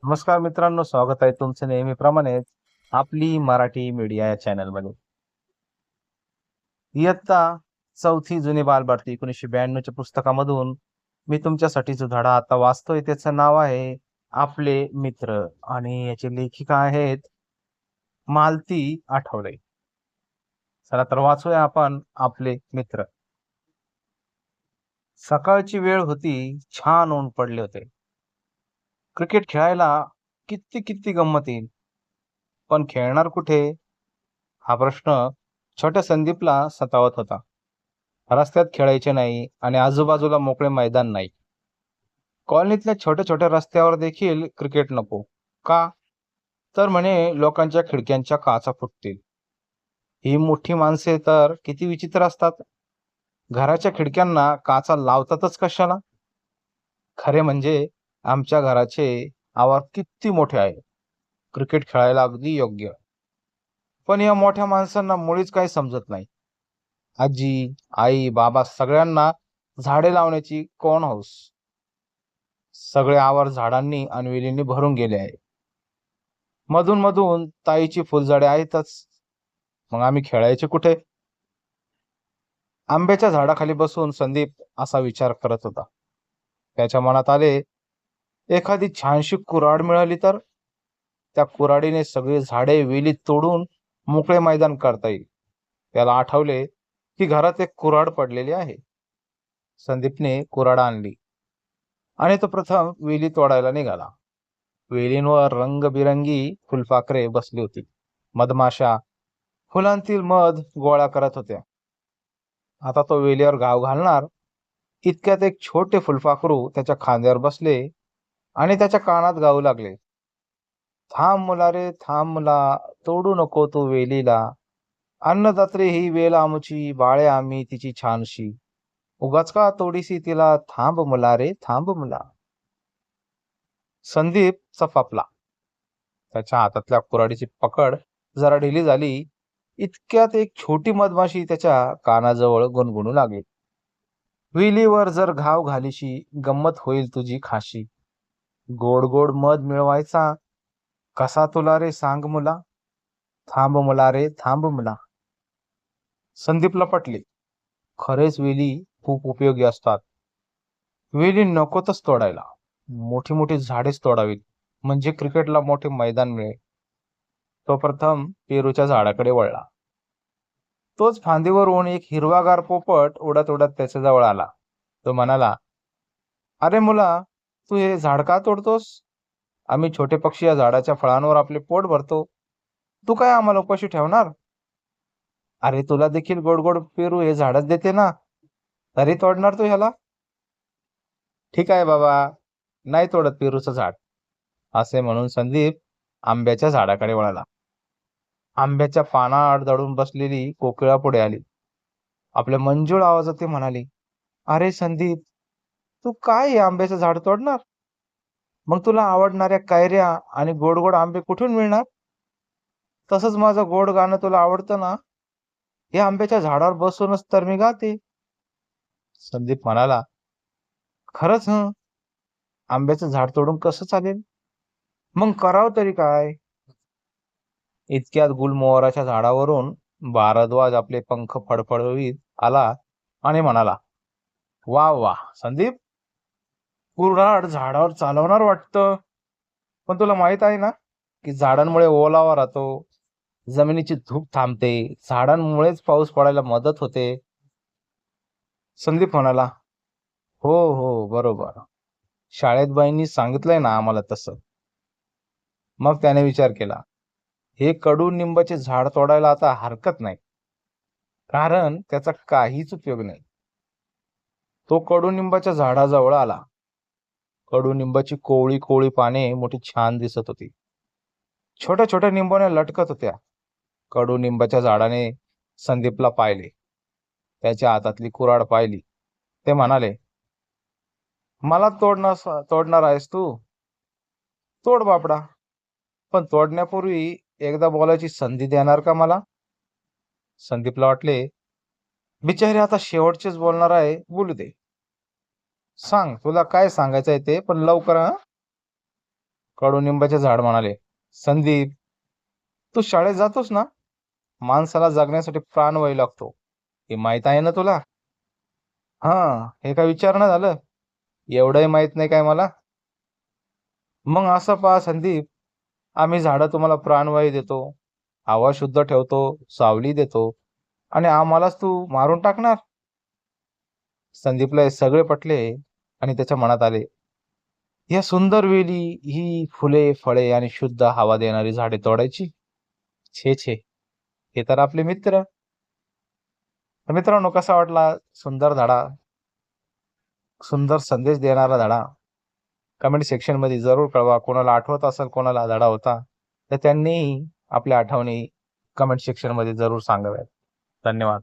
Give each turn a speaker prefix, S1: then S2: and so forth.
S1: नमस्कार मित्रांनो, स्वागत आहे तुमचं नेहमीप्रमाणेच आपली मराठी मीडिया या चॅनलमध्ये. इयत्ता चौथी जुनी बालभारती 1992च्या पुस्तकामधून मी तुमच्यासाठी जो धडा आता वाचतोय त्याचं नाव आहे आपले मित्र आणि याची लेखिका आहेत मालती आठवले. चला तर वाचूया आपण आपले मित्र. सकाळची वेळ होती, छान ऊन पडले होते. क्रिकेट खेळायला किती किती गंमत येईल, पण खेळणार कुठे हा प्रश्न छोट्या संदीपला सतावत होता. रस्त्यात खेळायचे नाही आणि आजूबाजूला मोकळे मैदान नाही. कॉलनीतल्या छोट्या छोट्या रस्त्यावर देखील क्रिकेट नको. का? तर म्हणे लोकांच्या खिडक्यांच्या काचा फुटतील. ही मोठी माणसे तर किती विचित्र असतात. घराच्या खिडक्यांना काचा लावतातच कशाला? खरे म्हणजे आमच्या घराचे आवार किती मोठे आहे. क्रिकेट खेळायला अगदी योग्य. पण या मोठ्या माणसांना मुळीच काही समजत नाही. आजी, आई, बाबा सगळ्यांना झाडे लावण्याची कोण हौस. सगळे आवार झाडांनी आणि वेलींनी भरून गेले आहे. मधून मधून ताईची फुलझाडे आहेतच. मग आम्ही खेळायचे कुठे? आंब्याच्या झाडाखाली बसून संदीप असा विचार करत होता. त्याच्या मनात आले, एखादी छानशी कुऱ्हाड मिळाली तर त्या कुऱ्हाडीने सगळी झाडे वेली तोडून मोकळे मैदान करता येईल. त्याला आठवले की घरात एक कुऱ्हाड पडलेली आहे. संदीपने कुऱ्हाड आणली आणि तो प्रथम वेली तोडायला निघाला. वेलींवर रंगबिरंगी फुलपाखरे बसली होती. मधमाशा फुलांतील मध गोळा करत होत्या. आता तो वेलीवर घाव घालणार इतक्यात एक छोटे फुलपाखरू त्याच्या खांद्यावर बसले आणि त्याच्या कानात गाऊ लागले, थांब मुला रे थांब मुला, तोडू नको तू वेलीला. अन्नदात्री ही वेल आमची, बाळे आम्ही तिची छानशी. उगाच का तोडीसी तिला, थांब मुला रे थांब मुला. संदीप चपापला. त्याच्या हातातल्या कुऱ्हाडीची पकड जरा ढिली झाली. इतक्यात एक छोटी मधमाशी त्याच्या कानाजवळ गुणगुणू लागली, वेलीवर जर घाव घालीशी, गंमत होईल तुझी खाशी. गोड गोड मध मिळवायचा कसा तुला रे सांग मुला, थांब मुला रे थांब मुला. संदीपला पटले, खरेच वेली खूप उपयोगी असतात. वेली नकोतच तोडायला, मोठी मोठी झाडेच तोडावीत, म्हणजे क्रिकेटला मोठे मैदान मिळेल. तो प्रथम पेरूच्या झाडाकडे वळला. तोच फांदीवर ओढून एक हिरवागार पोपट उडत उडत त्याच्याजवळ आला. तो म्हणाला, अरे मुला, तू हे झाड का तोडतोस? आम्ही छोटे पक्षी या झाडाच्या फळांवर आपले पोट भरतो. तू काय आम्हाला उपाशी ठेवणार? अरे तुला देखील गोड गोड पेरू हे झाडच देते ना, तरी तोडणार तू ह्याला? ठीक आहे बाबा, नाही तोडत पेरूचं झाड, असे म्हणून संदीप आंब्याच्या झाडाकडे वळाला. आंब्याच्या पानाआड दडून बसलेली कोकिळा पुढे आली. आपल्या मंजूळ आवाजात ती म्हणाली, अरे संदीप, तू काय हे आंब्याचं झाड तोडणार? मग तुला आवडणाऱ्या कैऱ्या आणि गोड गोड आंबे कुठून मिळणार? तसंच माझं गोड गाणं तुला आवडतं ना, हे आंब्याच्या झाडावर बसूनच तर मी गाते. संदीप म्हणाला, खरंच हं, आंब्याचं झाड तोडून कसं चालेल? मग करावं तरी काय? इतक्यात गुलमोहराच्या झाडावरून भारद्वाज आपले पंख फडफडवीत आला आणि म्हणाला, वा वा संदीप, कुऱ्हाड झाडावर चालवणार वाटतं. पण तुला माहित आहे ना, की झाडांमुळे ओलावा राहतो, जमिनीची धूप थांबते, झाडांमुळेच पाऊस पडायला मदत होते. संदीप म्हणाला, हो हो बरोबर, शाळेत बाईंनी सांगितलंय ना आम्हाला तसं. मग त्याने विचार केला, हे कडुनिंबाचे झाड तोडायला आता हरकत नाही, कारण त्याचा काहीच उपयोग नाही. तो कडुनिंबाच्या झाडाजवळ आला. कडुनिंबाची कोवळी कोवळी पाने मोठी छान दिसत होती. छोट्या छोट्या निंबोण्या लटकत होत्या. कडुनिंबाच्या झाडाने संदीपला पाहिले. त्याच्या हातातली कुऱ्हाड पाहिली. ते म्हणाले, मला तोडणार आहेस तू? तोड बापडा. पण तोडण्यापूर्वी एकदा बोलायची संधी देणार का मला? संदीपला वाटले, बिचारे आता शेवटचेच बोलणार आहे, बोलू दे. सांग तुला काय सांगायचंय ते, पण लवकर हं. कडुनिंबाचे झाड म्हणाले, संदीप, तू शाळेत जातोस ना? माणसाला जगण्यासाठी प्राणवायू लागतो, हे माहित आहे ना तुला? हा, हे काय विचारणं झालं? एवढंही माहित नाही काय मला? मग असं पहा संदीप, आम्ही झाडं तुम्हाला प्राणवायू देतो, हवा शुद्ध ठेवतो, सावली देतो आणि आम्हालाच तू मारून टाकणार? संदीपला हे सगळे पटले आणि त्याच्या मनात आले, या सुंदर वेली, ही फुले, फळे आणि शुद्ध हवा देणारी झाडे तोडायची? छे छे, हे तर आपले मित्र. तर मित्रांनो, कसा वाटला सुंदर धडा, सुंदर संदेश देणारा धडा? कमेंट सेक्शन मध्ये जरूर कळवा. कोणाला आठवत असेल कोणाला हा धडा होता, तर त्यांनी आपल्या आठवणी कमेंट सेक्शन मध्ये जरूर सांगाव्यात. धन्यवाद.